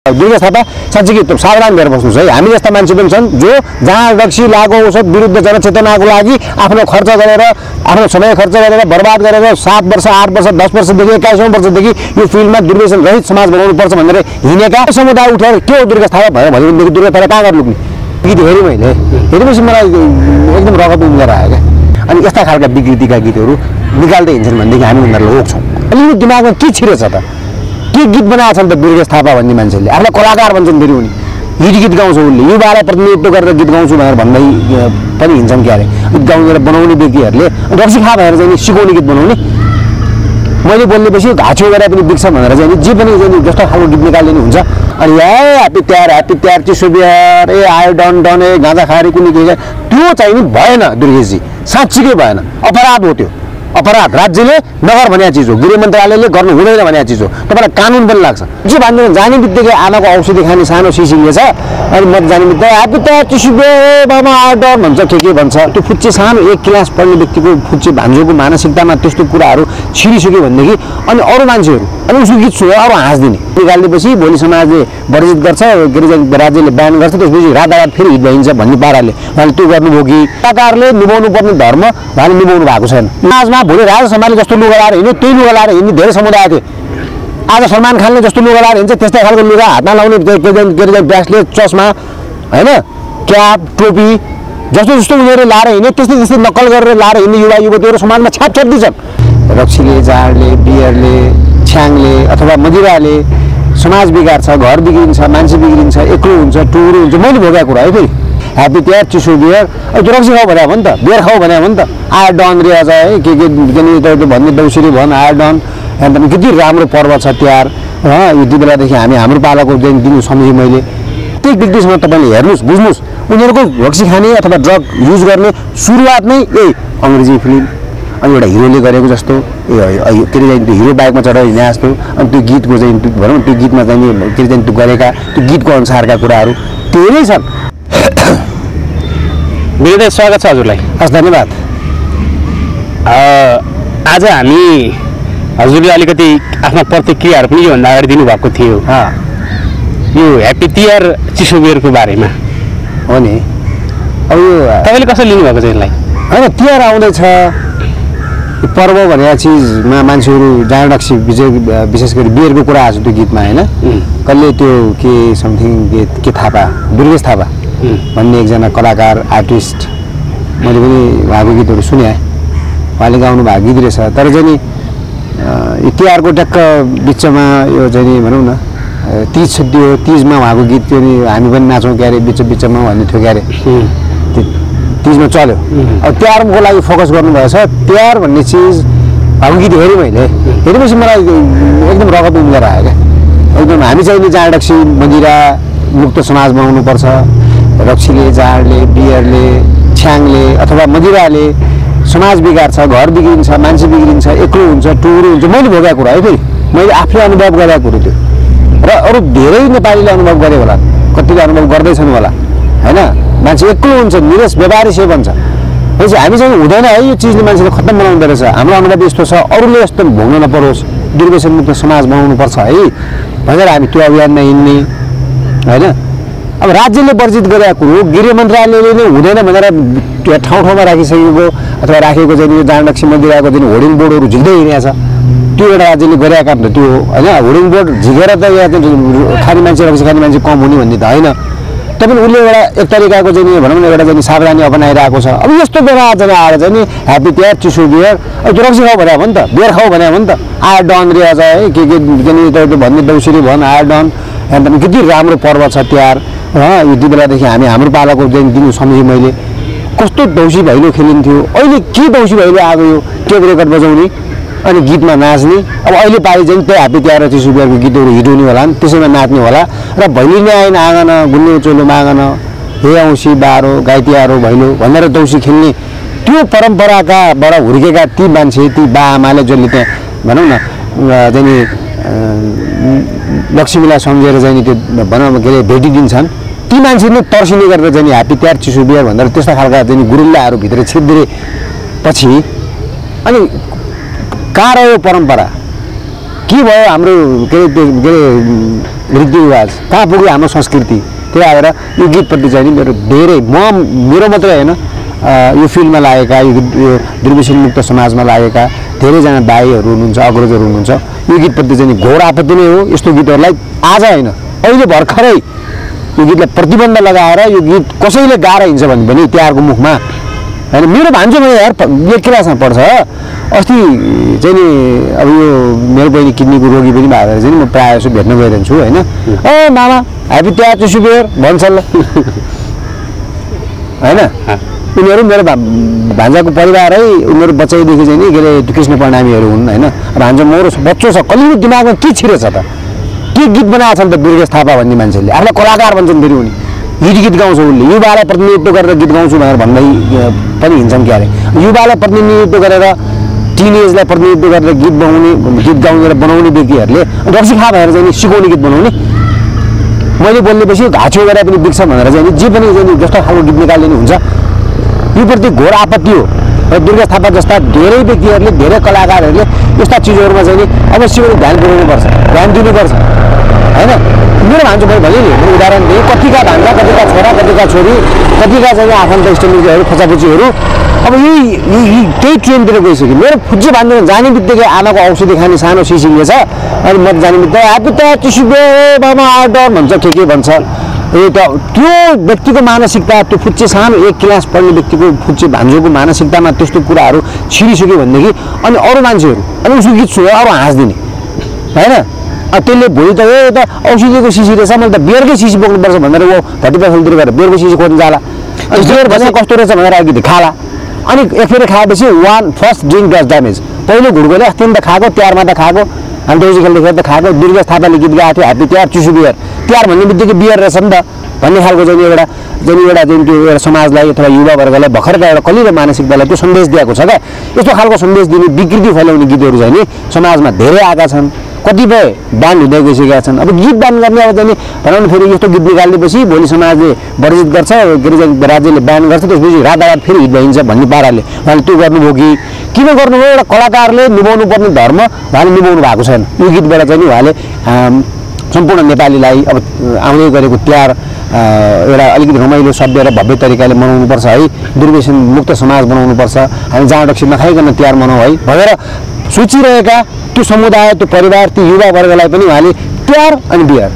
दुर्गेश थापा साँच्चै कि सावधान भएर बस्नुहोस् है। हामी जस्ता मान्छे पनि छन् जो जहाँ रक्सी लागु औषध विरुद्ध जनचेतनाको लागि आफ्नो खर्च गरेर आफ्नो समय खर्च गरेर बर्बाद गरेर 7 वर्ष 8 वर्ष 10 वर्षदेखि 21औं वर्षदेखि यो फिल्डमा दुर्व्यसन रहित समाज बनाउनु पर्छ भनेर हिँडेका समुदाय उठेर के हो दुर्गेश थापा भयो भनेदेखि दुर्गेश थापा कहाँ गर्नु गीत हेरेँ मैले हेरेपछि मलाई एकदम रगत उम्लेर आयो क्या। अनि यस्ता खालका विकृतिका गीतहरू निकाल्दै हिँड्छन् भनेदेखि हामी उनीहरूलाई रोक्छौँ। अनि यो दिमागमा के छिरेछ त के गीत बनाएको छन् त दुर्गेश थापा भन्ने मान्छेले आफूलाई कलाकार भन्छन् फेरि उनी हिट गीत गाउँछ उनले युवालाई प्रतिनिधित्व गरेर गीत गाउँछु भनेर भन्दै पनि हिँड्छन् क्यारे गीत गाउनेर बनाउने व्यक्तिहरूले रक्सी खा भनेर चाहिँ सिकाउने गीत बनाउने मैले बोल्नेपछि घाँचो गरेर पनि बिग्छ भनेर चाहिँ जे पनि चाहिँ जस्तो खालको गीत निकालिदिनु हुन्छ। अनि ह्याप्पी त्यार चिसो बिहार आयो डन डन गाँजा खाएर कुनै के त्यो चाहिँ नि भएन दुर्गेशजी साँच्चीकै भएन अपराध हो त्यो अपराध राज्यले नगर भनेको चिज हो गृह मन्त्रालयले गर्नु हुँदैन भनेको चिज हो तपाईँलाई कानुन पनि लाग्छ जे भन्दैन जाने बित्तिकै आमाको औषधि खाने सानो सिसिले छ अनि म जाने बित्तिकै ह्याप्पी त्यार चिसो बिहार बाबा आयो डन भन्छ के भन्छ त्यो फुच्चे सानो 1 क्लास पढ्ने व्यक्तिको फुच्चे भान्जोको मानसिकतामा त्यस्तो कुराहरू छिरिसक्यो भनेदेखि अनि अरू मान्छेहरू अनि उसको गीत सुनेर अरू हाँस्दिने निकाल्नेपछि भोलि समाजले वर्जित गर्छ राज्यले ब्यान गर्छ त्यसपछि रातारात फेरि हिट भइन्छ भन्ने पाराले उहाँले त्यो गर्नुभयो कि कलाकारले निभाउनु पर्ने धर्म उहाँले निभाउनु भएको छैन। समाजमा भोलि राजा समाजले जस्तो लुगा लाएर हिँड्यो त्यही लुगा लाएर हिँड्ने धेरै समुदाय थिए। आज सलमान खानले जस्तो लुगा लाएर हिँड्छ त्यस्तै खालको लुगा हातमा लाउने ब्रासलेट चस्मा होइन क्याप टोपी जस्तो जस्तो उनीहरू लाएर हिँड्ने त्यस्तै नक्कल गरेर लाएर हिँड्ने युवा युवतीहरू समाजमा छाप छाप्दैछन्। रक्सीले जाडले बियरले छ्याङले अथवा मदिराले समाज बिगार्छ घर बिग्रिन्छ मान्छे बिग्रिन्छ एक्लो हुन्छ टुरो हुन्छ मैले भोगेको कुरा है फेरि ह्याप्पी त्यार चिसो बियर त्यो रक्सी खाऊ भने हो नि त बियर खाऊ भने हो नि त आयो डन रे अझ है के भन्ने दौसरी भन आयो डन एकदम कति राम्रो पर्व छ तिहार यति बेलादेखि हामी हाम्रो पालाको दिनु सम्झेँ मैले त्यही व्यक्तिसँग तपाईँले हेर्नुहोस् बुझ्नुहोस् उनीहरूको रक्सी खाने अथवा ड्रग युज गर्ने सुरुवात नै यही अङ्ग्रेजी फिल्म अनि एउटा हिरोले गरेको जस्तो के अरे चाहिँ त्यो हिरो बाइकमा चढेर हिँडे जस्तो अनि त्यो गीतको चाहिँ भनौँ त्यो गीतमा चाहिँ के अरे चाहिँ त्यो गरेका त्यो गीतको अनुसारका कुराहरू धेरै छन्। धेरै स्वागत छ हजुरलाई। हस् धन्यवाद। आज हामी हजुरले अलिकति आफ्ना प्रतिक्रियाहरू पनि योभन्दा अगाडि दिनुभएको थियो यो ह्याप्पी तिहार चिसो बियरको बारेमा हो नि। अब यो तपाईँले कसरी लिनुभएको चाहिँ यसलाई होइन तिहार आउँदैछ पर्व भनेको चिजमा मान्छेहरू जाँड रक्सी विशेष गरी बियरको कुरा आएको छ त्यो गीतमा होइन कसले त्यो के समथिङ के थापा दुर्गेश थापा भन्ने एकजना कलाकार आर्टिस्ट मैले पनि उहाँको गीतहरू सुने उहाँले गाउनु भएको गीत रहेछ तर चाहिँ नि तिहारको ट्याक्क बिचमा यो चाहिँ नि भनौँ न तिज छ त्यो तिजमा उहाँको गीत थियो नि हामी पनि नाचौँ क्यारे बिचमा भन्ने थियो क्यारे तिजमा चल्यो। अब तिहारको लागि फोकस गर्नुभएछ तिहार भन्ने चिज भएको गीत हेरेँ मैले हेरेपछि मलाई एकदम रगत उम्लेर आयो क्या एकदम हामी चाहिँ नि जाँड रक्सी मदिरा मुक्त समाज बनाउनुपर्छ रक्सीले जाँडले बियरले छ्याङले अथवा मदिराले समाज बिगार्छ घर बिग्रिन्छ मान्छे बिग्रिन्छ एक्लो हुन्छ टुरो हुन्छ मैले भोगेको कुरा है फेरि मैले आफूले अनुभव गरेको कुरो त्यो र अरू धेरै नेपालीले अनुभव गरे होला कतिले अनुभव गर्दैछन् होला होइन मान्छे एक्लो हुन्छ निरस व्यवहारी से भन्छ भनेपछि हामी चाहिँ हुँदैन है यो चिजले मान्छेले खत्तम बनाउँदो रहेछ हाम्रो अनुभव यस्तो छ अरूले यस्तो भोग्न नपरोस् दुर्व्यसन मुक्त समाज बनाउनुपर्छ है भनेर हामी त्यो अभियानमा हिँड्ने होइन। अब राज्यले वर्जित गरेको कुरो गृह मन्त्रालयले नै हुँदैन भनेर ठाउँ ठाउँमा राखिसकेको अथवा राखेको चाहिँ यो जाँड रक्सी मदिराको चाहिँ होर्डिङ बोर्डहरू झिक्दै हिँडेको छ त्यो एउटा राज्यले गरेका काम त त्यो हो होइन होर्डिङ बोर्ड झिकेर त यहाँ खाने मान्छे रक्सी खाने मान्छे कम हुने भन्ने त होइन तपाईँ उसले एउटा एक तरिकाको चाहिँ भनौँ न एउटा चाहिँ सावधानी अपनाइरहेको छ। अब यस्तो बेला चाहिँ आएर चाहिँ नि ह्याप्पी तिहार चिसो बियर अब त्यो रक्सी खाऊ भने हो नि त बियर खाऊ भने हो नि त आयो डन रे अझ है के भन्ने दौसरी भन आयो डन एकदम कति राम्रो पर्व छ तिहार यति बेलादेखि हामी हाम्रो पालाको दिनु सम्झेँ मैले कस्तो दौसी भैलो खेलिन्थ्यो अहिले के दौसी भैलो आएको यो टेप रेकर्ड बजाउने अनि गीतमा नाच्ने अब अहिले पालि चाहिँ त्यही ह्याप्पी तिहार चिसो बिहारको गीतहरू हिट हुने होला नि त्यसैमा नाच्ने होला र भैलिनी आएन आँगन गुन्ने चोलो मागन हे औँसी बारो गाई तिहार भैलो भनेर दौसी खेल्ने त्यो परम्पराकाबाट हुर्केका ती मान्छे ती बा आमाले जसले त्यहाँ भनौँ न चाहिँ लक्ष्मीलाई सम्झेर चाहिँ त्यो भनौँ के अरे भेटिदिन्छन् ती मान्छे नै तर्सिने गरेर चाहिँ ह्याप्पी तिहार चिसो बिहार भनेर त्यस्ता खालका चाहिँ गुरिल्लाहरू भित्र छिद्रे पछि अनि कहाँ रह्यो परम्परा के भयो हाम्रो के अरे रीतिरिवाज कहाँ पुग्यो हाम्रो संस्कृति त्यही आएर यो गीतप्रति चाहिँ नि मेरो धेरै मेरो मात्रै होइन यो फिल्डमा लागेका यो दुर्व्यसन मुक्त समाजमा लागेका धेरैजना दाईहरू हुनुहुन्छ अग्रजहरू हुनुहुन्छ यो गीतप्रति चाहिँ घोर आपत्ति नै हो यस्तो गीतहरूलाई आज होइन अहिले भर्खरै यो गीतलाई प्रतिबन्ध लगाएर यो गीत कसैले गाएर हिँड्छ भने पनि तिहारको मुखमा होइन मेरो भान्जो मैले यार एक क्लासमा पढ्छ अस्ति चाहिँ नि अब यो मेरो बहिनी किडनीको रोगी पनि भएर चाहिँ म प्रायः जस्तो भेट्न गइरहन्छु होइन मामा ह्याप्पी तिहार टु सुबेर भन्छ ल होइन उनीहरू मेरो भान्जाको परिवारै उनीहरू बच्चैदेखि चाहिँ नि के अरे कृष्ण प्रणामीहरू हुन् होइन भान्जा मेरो बच्चो छ कलिलो दिमागमा के छिरेछ त के गीत बनाएको छ नि त दुर्गेश थापा भन्ने मान्छेले आफूलाई कलाकार भन्छन् फेरि उनी गीत गाउँछ उसले युवालाई प्रतिनिधित्व गरेर गीत गाउँछु भनेर भन्दै पनि हिँड्छन् क्यारे युवालाई प्रतिनिधित्व गरेर टिनेजलाई प्रतिनिधित्व गरेर गीत गाउने बनाउने व्यक्तिहरूले रक्सी खा भएर चाहिँ सिकाउने गीत बनाउने मैले बोल्नेपछि घाँचो गरेर पनि बिग्छ भनेर चाहिँ जे पनि चाहिँ जस्तो खालको गीत निकाल्ने हुन्छ यो प्रति घोर आपत्ति हो र दुर्गेश थापा जस्ता धेरै व्यक्तिहरूले धेरै कलाकारहरूले यस्ता चिजहरूमा चाहिँ अवश्य पनि ध्यान पुर्याउनुपर्छ ध्यान दिनुपर्छ होइन मेरो भान्जो मैले भने नि मैले उदाहरण दिएँ कतिका भान्जा कतिका छोरा कतिका छोरी कतिका चाहिँ आफन्त इष्टमित्रहरू खोचापुचीहरू अब यही त्यही ट्रेनतिर गइसक्यो मेरो फुच्ची भान्जा जाने बित्तिकै आमाको औषधि खाने सानो सिसिङले छ अनि म जाने बित्तिकै ह्याप्पी त चिसुबे बाबा आर्डर भन्छ के भन्छ त्यो व्यक्तिको मानसिकता त्यो फुच्चे सानो एक क्लास पढ्ने व्यक्तिको फुच्चे भान्जोको मानसिकतामा त्यस्तो कुराहरू छिरिसक्यो भनेदेखि अनि अरू मान्छेहरू अनि उसको गीत सुनेर अरू हाँस्दिने होइन त्यसले भोलि त त औषधिको सिसी रहेछ मैले त बियरकै सिसी बोक्नुपर्छ भनेर ऊ घटिपाखलतिर गएर बियरको सिसी खोज्नु जाला बियर भने कस्तो रहेछ भनेर अघि खाला अनि एकफेरि खाएपछि फर्स्ट ड्रिङ्क डज ड्यामेज पहिलो घुड्कोले अस्ति त खाएको तिहारमा त खाएको हामी देउसी खेल्दाखेरि त खाएको दुर्गेश थापाले गीत गाएको थियो ह्याप्पी तिहार चिसो बियर तिहार भन्ने बित्तिकै बियर रहेछ नि त भन्ने खालको चाहिँ एउटा त्यो एउटा समाजलाई अथवा युवा वर्गलाई भर्खरका एउटा कलिलो मानसिकतालाई त्यो सन्देश दिएको छ क्या यस्तो खालको सन्देश दिने विकृति फैलाउने गीतहरू चाहिँ नि समाजमा धेरै आएका छन् कतिपय ब्यान हुँदै गइसकेका छन् अब गीत ब्यान गर्ने अब चाहिँ भनौँ न फेरि यस्तो गीत निकाल्नेपछि भोलि समाजले वर्जित गर्छ के अरे राज्यले ब्यान गर्छ त्यसपछि रातारात फेरि हिट भइन्छ भन्ने पाराले उहाँले त्यो गर्नुभयो कि किन गर्नुभयो एउटा कलाकारले निभाउनु पर्ने धर्म उहाँले निभाउनु भएको छैन यो गीतबाट चाहिँ उहाँले सम्पूर्ण नेपालीलाई अब आउँदै गरेको तिहार एउटा अलिकति रमाइलो सभ्य र भव्य तरिकाले मनाउनुपर्छ है दुर्व्यसन मुक्त समाज बनाउनुपर्छ हामी जाँड रक्सी नखाइकन तिहार मनाउँ है भनेर सोचिरहेका त्यो समुदाय त्यो परिवार त्यो युवा वर्गलाई पनि उहाँले तिहार अनि बिहार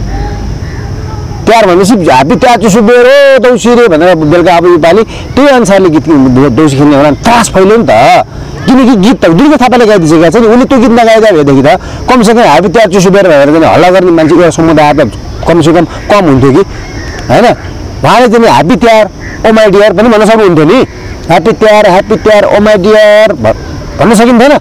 तिहार भनेपछि ह्याप्पी तिहार चिसो बिहार हो देउसी रे भनेर बेलुका अब योपालि त्यही अनुसारले गीत देउसी खेल्ने होला त्रास फैल्यो नि त किनकि गीत त दुर्गेश थापाले गाइदिइसकेको छ नि उसले त्यो गीत नगाइदिया भएदेखि त कमसेकम ह्याप्पी तिहार चिसो बिहार भनेर चाहिँ हल्ला गर्ने मान्छे एउटा समुदाय त कमसेकम कम हुन्थ्यो कि होइन उहाँले चाहिँ happy Tihar oh my dear पनि भन्न सक्नुहुन्थ्यो नि happy Tihar oh my dear भन्न सकिन्थेन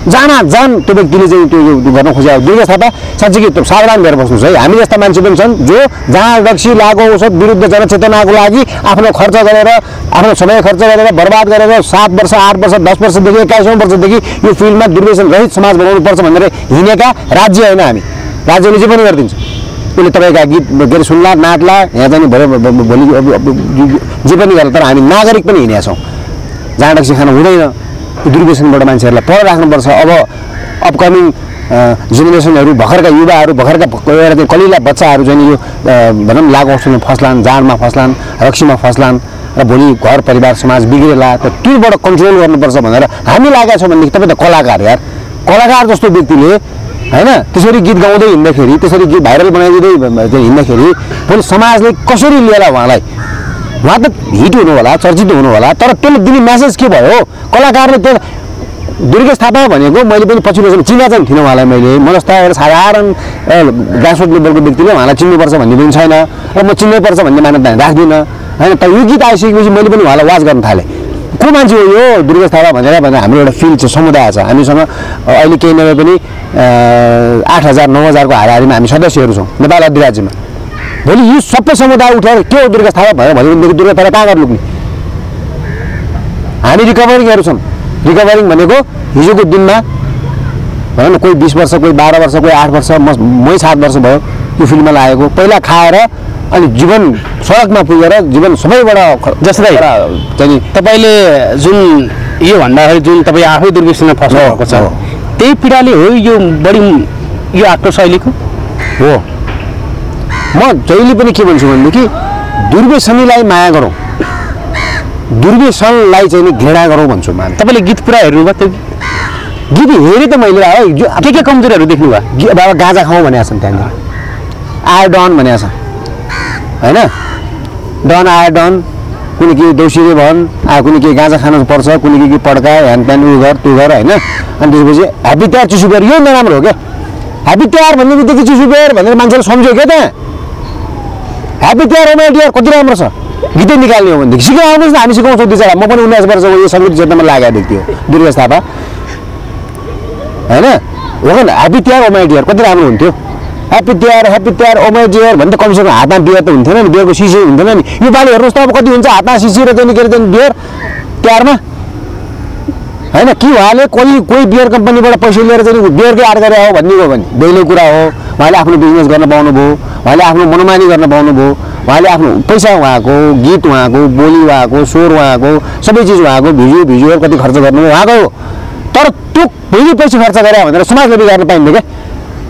जान त्यो व्यक्तिले चाहिँ त्यो गर्न खोजेको दुर्गेश थापा साँच्चै कि सावधान भएर बस्नुहोस् है हामी जस्ता मान्छे पनि छन् जो जहाँ रक्सी लागु औषध विरुद्ध जनचेतनाको लागि आफ्नो खर्च गरेर आफ्नो समय खर्च गरेर बर्बाद गरेर 7 वर्ष 8 वर्ष 10 वर्षदेखि 21औं वर्षदेखि यो फिल्डमा दुर्व्यसन रहित समाज बनाउनुपर्छ भनेर हिँडेका राज्य होइन हामी राज्यले जे पनि गरिदिन्छ उसले तपाईँका गीत के अरे सुन्ला नाच्ला यहाँ चाहिँ भोलि जे पनि गर्ला तर हामी नागरिक पनि हिँडेका छौँ जहाँ रक्सी खानु हुँदैन दुर्व्यसनबाट मान्छेहरूलाई पर राख्नुपर्छ अब अपकमिङ जेनेरेसनहरू भर्खरका युवाहरू भर्खरका एउटा चाहिँ कलिला बच्चाहरू चाहिँ यो भनौँ लागु औषधमा फस्लान् जाँडमा फस्लान् रक्सीमा फस्लान् र भोलि घर परिवार समाज बिग्रेला त त्योबाट कन्ट्रोल गर्नुपर्छ भनेर हामी लागेका छौँ भनेदेखि तपाईँ त कलाकार यार कलाकार जस्तो व्यक्तिले होइन त्यसरी गीत गाउँदै हिँड्दाखेरि त्यसरी गीत भाइरल बनाइदिँदै हिँड्दाखेरि भोलि समाजले कसरी लिएला उहाँलाई उहाँ त हिट हुनु होला चर्चित हुनु होला तर त्यसले दिने म्यासेज के भयो कलाकारले त्यो दुर्गेश थापा भनेको मैले पनि पछिल्लो समय चिना चाहिँ थिइनँ उहाँलाई मैले म जस्ता एउटा साधारण ग्रासरुट लेभलको व्यक्तिले उहाँलाई चिन्नुपर्छ भन्ने पनि छैन र म चिन्नैपर्छ भन्ने मान्यता राख्दिनँ होइन तर यो गीत आइसकेपछि मैले पनि उहाँलाई वाच गर्न थालेँ को मान्छे हो यो दुर्गेश थापा भनेर हाम्रो एउटा फिल्ड छ समुदाय छ हामीसँग अहिले केही नभए पनि 8,000 9,000को हाराहारीमा हामी सदस्यहरू छौँ नेपाल अधिराज्यमा भोलि यो सबै समुदाय उठेर के हो दुर्गेश थापा भयो भनेदेखि दुर्गेश थापा कहाँ गएर लुक्ने हामी रिकभरिङहरू छौँ रिकभरिङ भनेको हिजोको दिनमा भनौँ न कोही 20 वर्ष कोही 12 वर्ष कोही 8 वर्ष मै 7 वर्ष भयो यो फिल्डमा लागेको पहिला खाएर अनि जीवन सडकमा पुगेर जीवन सबैबाट जस्तै चाहिँ तपाईँले जुन यो भन्दाखेरि जुन तपाईँ आफै दुर्व्यसनमा फस्नु भएको छ त्यही पीडाले हो यो बढी यो आक्रोश अहिलेको हो। म जहिले पनि के भन्छु भनेदेखि दुर्व्यसनीलाई माया गरौँ, दुर्व्यसनलाई चाहिँ नि घृणा गरौँ भन्छु। तपाईँले गीत पुरा हेर्नुभयो त्यो गीत हेरेँ त मैले है। के कमजोरीहरू देख्नुभयो? बाबा गाँजा खाउँ भनेको छ त्यहाँनिर, आयो डन भनेको छ होइन, डन आयो डन, कुनै के देउसिरे भन् आयो, कुनै के गाँजा खानु पर्छ, कुनै के पड्का ह्यान त्यान उ गर त्यो गर होइन। अनि त्यसपछि ह्याप्पी तिहार चिसो बिहार यो नराम्रो हो क्या। ह्याप्पी तिहार भन्ने बित्तिकै चिसो बिहार भनेर मान्छेले सम्झ्यो क्या त्यहाँ। ह्याप्पी तिहार हो माइ डियर कति राम्रो छ, गीतै निकाल्ने हो भनेदेखि सिकाउँ आउनुहोस् न, हामी सिकाउँछौँ बिचरा। म पनि 19 वर्षको यो सङ्गीत क्षेत्रमा लागेको व्यक्ति हो, दुर्गेश थापा होइन। हो कि happy Tihar oh my dear कति राम्रो हुन्थ्यो। Happy Tihar oh my dear भने त कमसेकम हातमा बियर त हुन्थेन नि, बियरको सिसी हुन्थेन नि। यो पालि हेर्नुहोस् त अब कति हुन्छ हातमा सिसी र चाहिँ के अरे बियर तिहारमा होइन। कि उहाँले कोही बियर कम्पनीबाट पैसा लिएर चाहिँ बियरकै आड गरे हो भन्ने हो भने बेग्लै कुरा हो। उहाँले आफ्नो बिजनेस गर्न पाउनुभयो, उहाँले आफ्नो मनोमानी गर्न पाउनुभयो, उहाँले आफ्नो पैसा उहाँको, गीत उहाँको, बोली उहाँको, स्वर उहाँको, सबै चिज उहाँको, भिजुअल कति खर्च गर्नु उहाँको हो। तर त्यो फेरि पैसा खर्च गरे भनेर समाजले बिगार्न पाइँदैन क्या।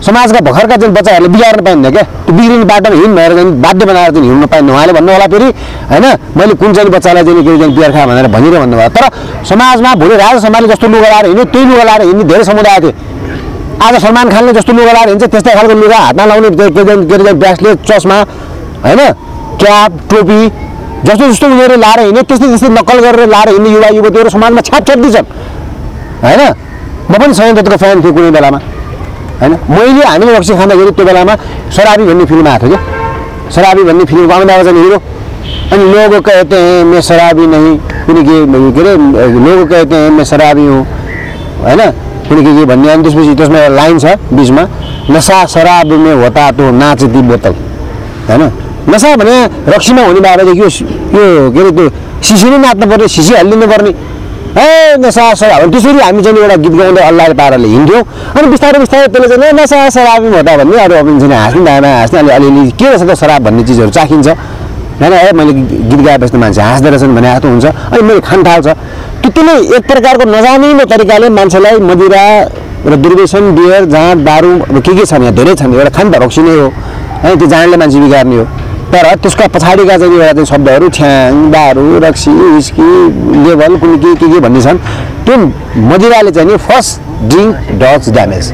समाजका भर्खरका चाहिँ बच्चाहरूले बिगार्न पाइँदैन क्या। त्यो बिग्रिने बाटोमा हिँड भएर चाहिँ बाध्य बनाएर चाहिँ हिँड्नु पाइँदैन। उहाँले भन्नु होला फेरि होइन मैले कुन चाहिँ बच्चालाई चाहिँ के बियर खा भनेर भनिरह भन्नुभयो। तर समाजमा भोलि राजा सम्मानले जस्तो लुगा लाएर हिँड्यो त्यही लुगा लाएर हिँड्ने धेरै समुदाय थिए। आज सलमान खानले जस्तो लुगा लाएर हिँड्छ त्यस्तै खालको लुगा हातमा लाउने के अरे ब्रासलेट चस्मा होइन क्याप टोपी जस्तो जस्तो उनीहरूले लाएर हिँड्ने त्यस्तै नक्कल गरेर लाएर हिँड्ने युवा युवतीहरू समाजमा छाप छाप्दिन्छन् होइन। म पनि संयन्त्रको फ्यान थिएँ कुनै बेलामा होइन। मैले हामीले रक्सी खाँदाखेरि त्यो बेलामा शराबी भन्ने फिल्म आएको थियो क्या। शराबी भन्ने फिल्मको अमिताभ बच्चन हिरो। अनि लोग कहते हैं मैं शराबी नहीं, कुनै के अरे लोग कहते हैं मैं शराबी हूँ होइन, कुनै के भन्ने। अनि त्यसपछि त्यसमा लाइन छ बिचमा, नसा शराब में होता तो नाचती बोतल होइन। नसा भने रक्सीमा हुने बारेदेखि यो के अरे त्यो सिसी नै नाच्नु पर्ने, सिसी हालिदिनु पर्ने ए नसा शराब। त्यसरी हामी चाहिँ एउटा गीत गाउँदै अल्लाहले पाराले हिँड्थ्यौँ। अनि बिस्तारै बिस्तारै त्यसले चाहिँ नसा शराबी होता भन्ने अरू अपिन्छ हाँस्ने दायामा हाँस्ने अलिअलि के रहेछ त शराब भन्ने चिजहरू चाखिन्छ होइन। है मैले गीत गाएपछि मान्छे हाँस्दो रहेछन् भने जस्तो हुन्छ। अनि मैले खान थाल्छ त्यो नै एक प्रकारको नजानिने तरिकाले मान्छेलाई मदिरा र दुर्व्यसन बियर जहाँ दारू के छन् यहाँ धेरै छन्। एउटा खान त रक्सी नै हो है, त्यो जानले मान्छे बिगार्ने हो। तर त्यसका पछाडिका चाहिँ एउटा चाहिँ शब्दहरू छ्याङ दारू रक्सी विस्की लेभल कुनै के भन्ने छन्। त्यो मदिराले चाहिँ नि फर्स्ट ड्रिङ्क डज ड्यामेज,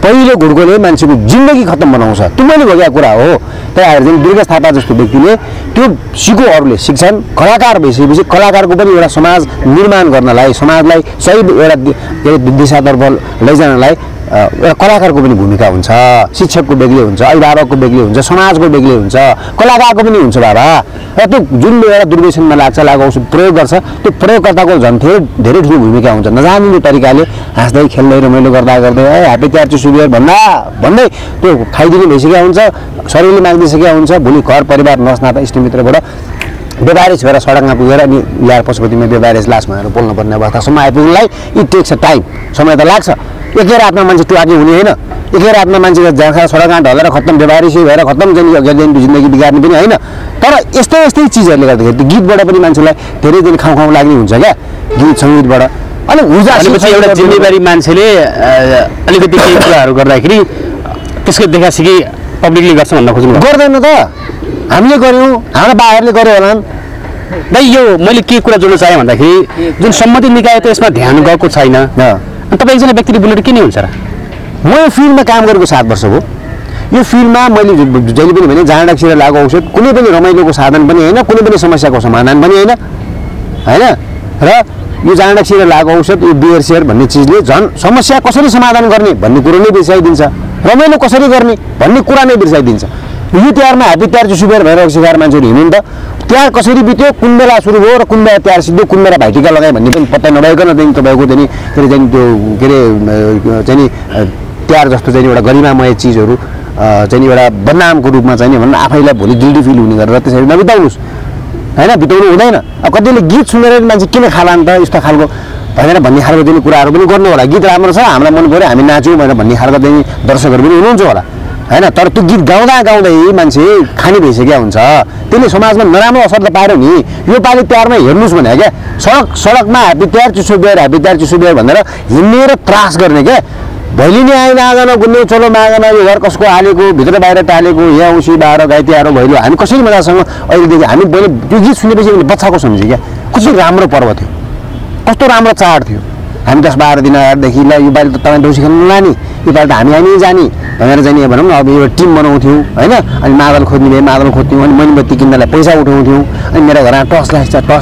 पहिलो घुड्कोले मान्छेको जिन्दगी खत्तम बनाउँछ। त्यो मैले भोगेको कुरा हो। तर आएर चाहिँ दुर्गेश थापा जस्तो व्यक्तिले त्यो सिको अरूले सिक्छन्। कलाकार भइसकेपछि कलाकारको पनि एउटा समाज निर्माण गर्नलाई, समाजलाई सही एउटा के अरे दिशातर्फ लैजानलाई एउटा कलाकारको पनि भूमिका हुन्छ, शिक्षकको बेग्लै हुन्छ, अभिभावकको बेग्लै हुन्छ, समाजको बेग्लै हुन्छ, कलाकारको पनि हुन्छ बाबा। र त्यो जुन एउटा दुर्व्यसनमा लाग्छ औषध प्रयोग गर्छ त्यो प्रयोगकर्ताको झन् धेरै ठुलो भूमिका हुन्छ। नजानिने तरिकाले हाँस्दै खेल्दै रमाइलो गर्दा गर्दै ह्याप्पी तिहार चिसो बिहार भन्दै त्यो खाइदिने भइसकेको हुन्छ, शरीरले माग्दिसकेको हुन्छ। भोलि घर परिवार नसनाता इष्टमित्रबाट बेबारिस भएर सडकमा पुगेर अनि यार पशुपतिमा बेबारिस लास भनेर बोल्नुपर्ने अवस्थासम्म आइपुग्नलाई इट टेक्स अ टाइम, समय त लाग्छ। एकै रातमा मान्छे टुवाकी हुने होइन, एकै रातमा मान्छेको जाँखा सडकमा ढलेर खत्तम बेबारिसै भएर खत्तम चाहिँ अगाडिदेखि जिन्दगी बिगार्ने पनि होइन। तर यस्तै चिजहरूले गर्दाखेरि त्यो गीतबाट पनि मान्छेलाई धेरै दिन खाउँ लाग्ने हुन्छ क्या गीत सङ्गीतबाट। अनि एउटा जिम्मेवारी मान्छेले अलिकति केही कुराहरू गर्दाखेरि त्यसको देखासिकी पब्लिकले गर्छ भन्न खोज्नु गर्दैन त। हामीले गऱ्यौँ, हाम्रो बाबाहरूले गर्यो होला दाइ। यो मैले के कुरा जोड्न चाहेँ भन्दाखेरि जुन सम्मति निकाय त यसमा ध्यान गएको छैन। अनि तपाईँ एकजना व्यक्तिले बोलेर के नै हुन्छ र? म यो फिल्डमा काम गरेको 7 वर्ष हो। यो फिल्डमा मैले जहिले पनि भने जाँड रक्सी लागु औषध कुनै पनि रमाइलोको साधन पनि होइन, कुनै पनि समस्याको समाधान पनि होइन होइन। र यो जाँड रक्सी लागु औषध यो बियर सेयर भन्ने चिजले झन् समस्या कसरी समाधान गर्ने भन्ने कुरो नै बिर्साइदिन्छ, रमाइलो कसरी गर्ने भन्ने कुरा नै बिर्साइदिन्छ। यो तिहारमा ह्याप्पी तिहार चिसो बिहार भएर रक्सी खाएर मान्छेहरू हिँड्नु त तिहार कसरी बित्यो, कुन बेला सुरु भयो र कुन बेला तिहार सिद्धो, कुन बेला भाइटिका लगाए भन्ने पनि पत्ता नभइकन चाहिँ तपाईँको चाहिँ के अरे चाहिँ त्यो के अरे चाहिँ नि तिहार जस्तो चाहिँ एउटा गरिमामय चिजहरू चाहिँ एउटा बदनामको रूपमा चाहिँ भन्नु आफैलाई भोलि गिल्टी फिल हुने गरेर त्यसरी नबिताउनुहोस् होइन, बिताउनु हुँदैन। अब कतिले गीत सुनेर मान्छे किन खाला नि त यस्तो खालको भनेर भन्ने खालको चाहिँ कुराहरू पनि गर्नु होला। गीत राम्रो छ हामीलाई मन पऱ्यो हामी नाच्यौँ भनेर भन्ने खालको चाहिँ दर्शकहरू पनि हुनुहुन्छ होला। हैन। तर त्यो गीत गाउँदा गाउँदै मान्छे खानी भइसकेको हुन्छ, त्यसले समाजमा नराम्रो असर त पार्यो नि। यो पालि तिहारमा हेर्नुहोस् भने क्या सडकमा ह्याप्पी तिहार चिसो बिहार ह्याप्पी तिहार चिसो बिहार भनेर हिँडेर त्रास गर्ने क्या। भैलिनी आएन आगन गुन्ने चलो मागन यो घर कसको हालेको भित्र बाहिर टालेको यहाँ औँसी बाह्र गाई तिहार भैलो हामी कसरी मजासँग अहिलेदेखि हामी पहिले त्यो गीत सुनेपछि बच्चाको सम्झे क्या कस्तो राम्रो पर्व थियो, कस्तो राम्रो चाड थियो। हामी 10-12 दिन अगाडिदेखि ल यो पालि त तपाईँ देउसी खेल्नु लाने, यो पालि त हामी जाने भनेर चाहिँ भनौँ न अब एउटा टिम बनाउँथ्यौँ होइन। अनि मादल खोज्ने मादल खोज्थ्यौँ, अनि मोमबत्ती किन्नलाई पैसा उठाउँथ्यौँ, अनि मेरो घरमा टर्च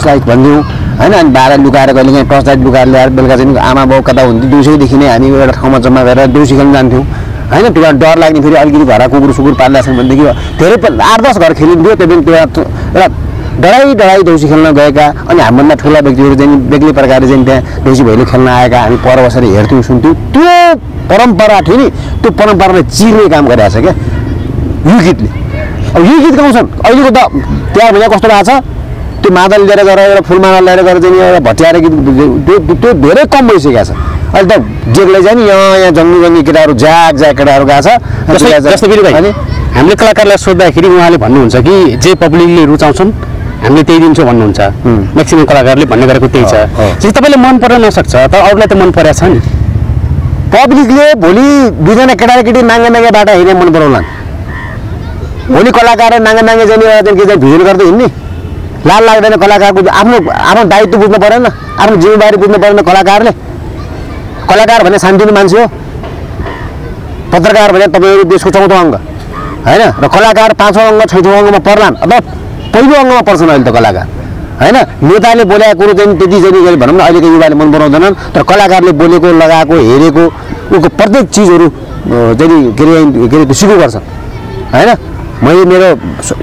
लाइट भनिदिउँ होइन। अनि बाह्र लुकाएर कहिले काहीँ टर्च लाइट लुकाएर ल्याएर बेलुका चाहिँ आमा बाउ कता हुन्थ्यो दिउँसोदेखि नै हामी एउटा ठाउँमा जम्मा गरेर देउसी खेल्न जान्थ्यौँ होइन। त्यो डर लाग्ने फेरि अलिकति घर कुकुर सुकुर पाल्दा छन् भनेदेखि धेरै 8-10 घर खेलिन्थ्यो। त्यो दिन त्यो एउटा डराई देउसी खेल्न गएका अनि हामीभन्दा ठुला व्यक्तिहरू चाहिँ बेग्लै प्रकारले चाहिँ त्यहाँ देउसी भैलो खेल्न आएका हामी पर बसेर हेर्थ्यौँ सुन्थ्यौँ। त्यो परम्परा थियो नि, त्यो परम्परालाई चिर्ने काम गरिरहेछ क्या यो गीतले। अब यो गीत गाउँछन् अहिलेको त तिहार भने कस्तो भएको छ, त्यो मादल लिएर गएर एउटा फुलमाला लिएर गएर चाहिँ एउटा भट्याएर गीत त्यो धेरै कम भइसकेको छ। अहिले त जेगलाई चाहिँ नि यहाँ जङ्गी केटाहरू ज्याक केटाहरू गएको छ। जस्तो फेरि भाइ हामीले कलाकारलाई सोद्धाखेरि उहाँले भन्नुहुन्छ कि जे पब्लिकले रुचाउँछन् हामीले त्यही दिन्छौँ भन्नुहुन्छ। म्याक्सिमम् कलाकारले भन्ने गरेको त्यही छ। तपाईँले मन पर्न नसक्छ तर अरूलाई त मन परेको छ नि। पब्लिकले भोलि दुईजना केटाकेटी नाङ्गे बाटो हिँड्ने मन पराउलान्, भोलि कलाकार नाङ्गे जाने भिड गर्दै हिँड्ने लाल लाग्दैन। कलाकारको आफ्नो दायित्व बुझ्नु परेन, आफ्नो जिम्मेवारी बुझ्नु परेन कलाकारले। कलाकार भने शान्तिनु मान्छे हो, पत्रकार भने तपाईँहरू देशको 4औं अङ्ग होइन। र कलाकार 5औं अङ्ग 6औं अङ्गमा पर्लान् अथवा पहिलो अङ्गमा पर्छन् अहिले त कलाकार होइन। नेताले बोलेको कुरो चाहिँ त्यति चाहिँ भनौँ न अहिलेको युवाले मन पराउँदैनन्, तर कलाकारले बोलेको लगाएको हेरेको उनको प्रत्येक चिजहरू चाहिँ के अरे सिक्नु पर्छ होइन। मैले मेरो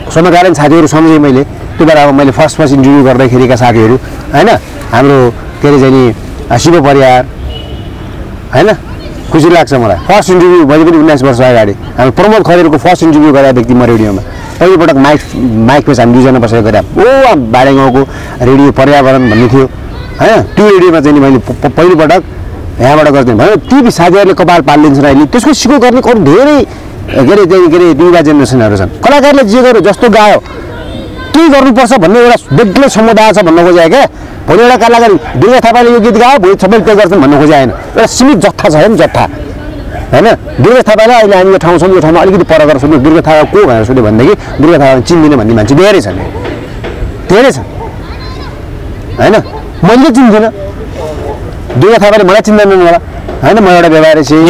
समकालीन साथीहरू सम्झेँ मैले त्यो बेला अब मैले फर्स्ट इन्टरभ्यू गर्दाखेरिका साथीहरू होइन। हाम्रो के अरे चाहिँ नि शिव परियार होइन, खुसी लाग्छ मलाई। फर्स्ट इन्टरभ्यू मैले पनि 19 वर्ष अगाडि हाम्रो प्रमोद खरेलको फर्स्ट इन्टरभ्यू गरेका व्यक्ति म रेडियोमा पहिलोपटक माइकमा हामी दुईजना बसेर गरे। बाडे गाउँको रेडियो पर्यावरण भन्ने थियो होइन, त्यो रेडियोमा चाहिँ मैले पहिलोपटक यहाँबाट गर्दैन भयो। ती साथीहरूले कपाल पालिदिन्छन् अहिले, त्यसको सिको गर्ने अरू धेरै के अरे युवा जेनेरेसनहरू छन्। कलाकारले जे गर्यो जस्तो गायो त्यही गर्नुपर्छ भन्ने एउटा बेग्लै समुदाय छ भन्न खोजेको क्या। भोलि एउटा कलाकार दुर्गेश थापाले यो गीत गायो भोलि सबै त्यो गर्छन् भन्न खोजेन, एउटा सीमित जत्था छ नि जत्था होइन। दुर्गेश थापालाई अहिले हामी यो ठाउँ छौँ, यो ठाउँमा अलिकति पर गरेर सोध्नु दुर्गेश थापा को भनेर सोध्यो भनेदेखि दुर्गेश थापा चिन्दिनँ भन्ने मान्छे धेरै छन् होइन। मैले चिन्दिनँ, दुर्गेश थापाले मलाई चिन्दैनन् होला होइन। म एउटा व्यवहार चाहिँ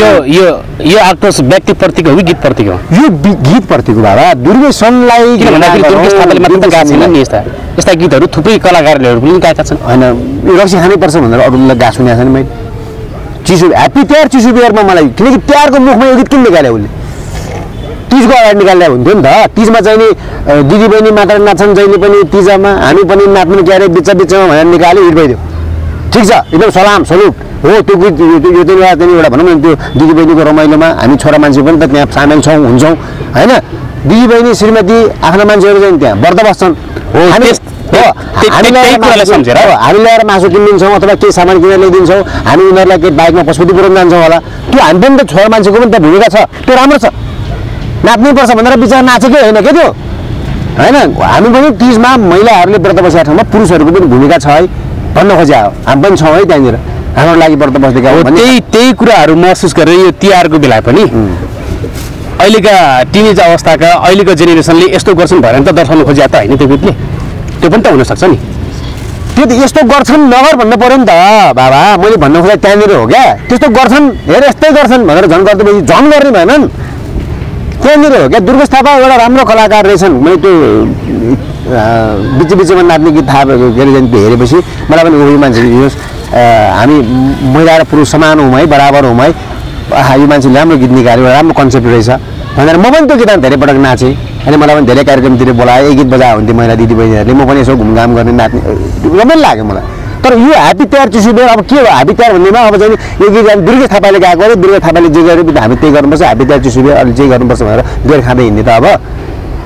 यो आक्रोश व्यक्तिप्रतिको हो कि गीतप्रतिको? यो गीतप्रतिको बाबा। दुर्गेशनलाई दुर्गेश थापाले मात्र गाएको छैन नि, यस्ता गीतहरू थुप्रै कलाकारहरू पनि गाएका छन् होइन। यो रक्सी खानैपर्छ भनेर अरूलाई गा सुनेको छ नि मैले। चिसो ह्याप्पी तिहार चिसो बिहारमा मलाई, किनकि तिहारको मुखमा यो गीत किन निकाल्यो उसले? तिजको अगाडि निकाल्दा हुन्थ्यो नि त। तिजमा चाहिँ नि दिदीबहिनी मात्र नाच्छन् जहिले पनि तिजमा, हामी पनि नाच्नु क्यारे बिचमा भनेर निकाल्यो, हिट भइदियो। ठिक छ, एकदम सलाम सल्युट हो। त्यो गीत यो चाहिँ एउटा भनौँ न त्यो दिदीबहिनीको रमाइलोमा हामी छोरा मान्छे पनि त त्यहाँ सामेल छौँ हुन्छौँ होइन। दिदीबहिनी श्रीमती आफ्ना मान्छेहरू चाहिँ त्यहाँ व्रत बस्छन् हो। हामी ल्याएर मासु किनिदिन्छौँ अथवा केही सामान किनेर ल्याइदिन्छौँ, हामी उनीहरूलाई केही बाइकमा पशुपति पुऱ्याउनु जान्छौँ होला। त्यो हामी पनि त छोरा मान्छेको पनि त्यहाँ भूमिका छ, त्यो राम्रो छ। नाच्नैपर्छ भनेर विचार नाचेकै होइन क्या त्यो होइन। हामी पनि तिजमा महिलाहरूले व्रत बसेका ठाउँमा पुरुषहरूको पनि भूमिका छ है भन्न खोजे हो। हामी पनि छौँ है त्यहाँनिर हाम्रो लागि व्रत बसेका हो। त्यही कुराहरू महसुस गरेर यो तिहारको बेला पनि अहिलेका टिनेज अवस्थाका अहिलेको जेनेरेसनले यस्तो गर्छन् भनेर त दर्शाउनु खोजे त होइन त्यो गीतले? त्यो पनि त हुनसक्छ नि। त्यो त यस्तो गर्छन् नगर भन्नु पऱ्यो नि त बाबा। मैले भन्नु खोजेँ त्यहाँनिर हो क्या। त्यस्तो गर्छन् हेर यस्तै गर्छन् भनेर झन् गर्दै झन् गर्ने भएनन्, त्यहाँनिर हो क्या। दुर्गेश थापा एउटा राम्रो कलाकार रहेछन्। मैले त्यो बिचमा नाच्ने गीत थाहा के अरे हेरेपछि मलाई पनि उयो मान्छे हामी महिला र पुरुष समान हौँ है, बराबर हौँ है, यो मान्छेले राम्रो गीत निकाल्यो, राम्रो कन्सेप्ट रहेछ भनेर म पनि त्यो गीतमा धेरै पटक नाचेँ। अनि मलाई पनि धेरै कार्यक्रमतिर बोलाएँ, एक गीत बजायो हुन्थ्यो महिला दिदीबहिनीहरूले, म पनि यसो घुमघाम गर्ने नाच्ने रमाइलो लाग्यो मलाई। तर यो ह्याप्पी तिहार चिसो बिहार अब के हो? ह्याप्पी तिहार भन्नेमा अब चाहिँ यो गीत दुर्गेश थापाले गाएको अरे दुर्गेश थापाले जे गर्यो हामी त्यही गर्नुपर्छ, ह्याप्पी तिहार चिसो बिहार अहिले जे गर्नुपर्छ भनेर बियर खाँदै हिँड्ने त अब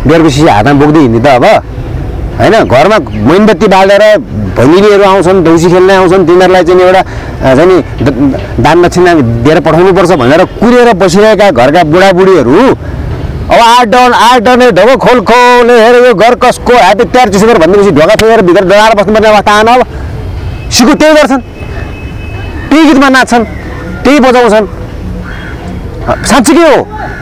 बियरको सिसी हातमा बोक्दै हिँड्ने त अब होइन। घरमा मोमबत्ती बालेर भैलिनीहरू आउँछन् देउसी खेल्न आउँछन्, तिनीहरूलाई चाहिँ एउटा चाहिँ नि दान दक्षिणा दिएर पठाउनुपर्छ भनेर कुरेर बसिरहेका घरका बुढाबुढीहरू अब आठ डने ढोको खोल खोल हेर यो घर कसको हाते तयार चिसो गरेर भनेपछि ढोका फेरेर भित्र डराएर बस्नुपर्ने अवस्था आएन। अब सिको त्यही गर्छन्, त्यही गीतमा नाच्छन्, त्यही बजाउँछन्। साँच्चीकै हो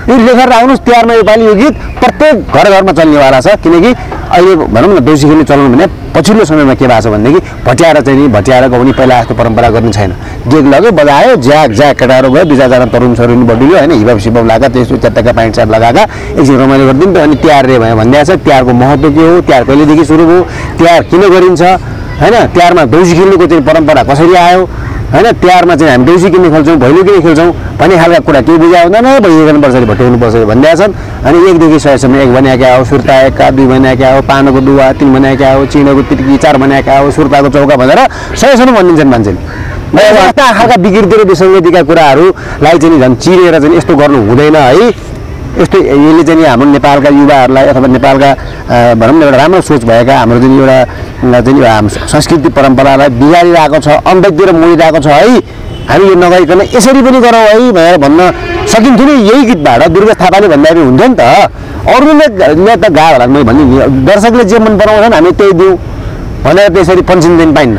यो लेखेर आउनुहोस् तिहारमा योपालि यो गीत प्रत्येक घर घरमा चल्नेवाला छ। किनकि अहिले भनौँ न देउसी खेल्ने चलन भने पछिल्लो समयमा के भएको छ भनेदेखि भट्याएर चाहिँ नि भट्याएर गाउने पहिला जस्तो परम्परा गर्ने छैन। डेक लग्यो बजायो ज्याक ज्याक केटाहरू भयो 2-4जना तरुण सरुनी बडुल्यो होइन हिबाब सिबाब लगाएका त्यस्तो च्याट्टाका प्यान्ट सार्ट लगाएका एकछिन रमाइलो गरिदिनु त अनि तिहार रे भयो भनिदिएको छ। तिहारको महत्त्व के हो, तिहार कहिलेदेखि सुरु भयो, तिहार किन गरिन्छ होइन, तिहारमा देउसी खेल्नुको चाहिँ परम्परा कसरी आयो होइन, तिहारमा चाहिँ हामी देउसी किन खेल्छौँ भैलो किन खेल्छौँ भन्ने खालका कुरा केही बुझायो हुँदैन। भैलो खेल्नुपर्छ अरे भट्याउनुपर्छ भनिदिएका छन्। अनि 1 देखि 100 सम्म 1 बनाएका हो, सुर्ता 1 का 2 बनाएका हो, पानको दुवा 3 बनाएका हो, चिनोको तिर्की 4 बनाएका हो, सुर्ताको चौका भनेर 100 सम्म भनिदिन्छन् मान्छेले। यस्ता खालका विकृति र विसङ्गतिका कुराहरूलाई चाहिँ झन् चिरेर चाहिँ यस्तो गर्नु हुँदैन है। यस्तो यसले चाहिँ हाम्रो नेपालका युवाहरूलाई अथवा नेपालका भनौँ न एउटा राम्रो सोच भएका हाम्रो जुन एउटा चाहिँ हाम्रो संस्कृति परम्परालाई बिगारिरहेको छ, अन्धतिर मोडिरहेको छ है। हामी यो नगरिकन यसरी पनि गरौँ है भनेर भन्न सकिन्थ्यो नि। यही गीतबाट दुर्गेश थापाले भन्दाखेरि हुन्थ्यो नि त। अरूले त गायो होला मैले भन्ने दर्शकले जे मन पराउँछन् हामी त्यही दिउँ भनेर त्यसरी पन्सिन दिन पाइन्न।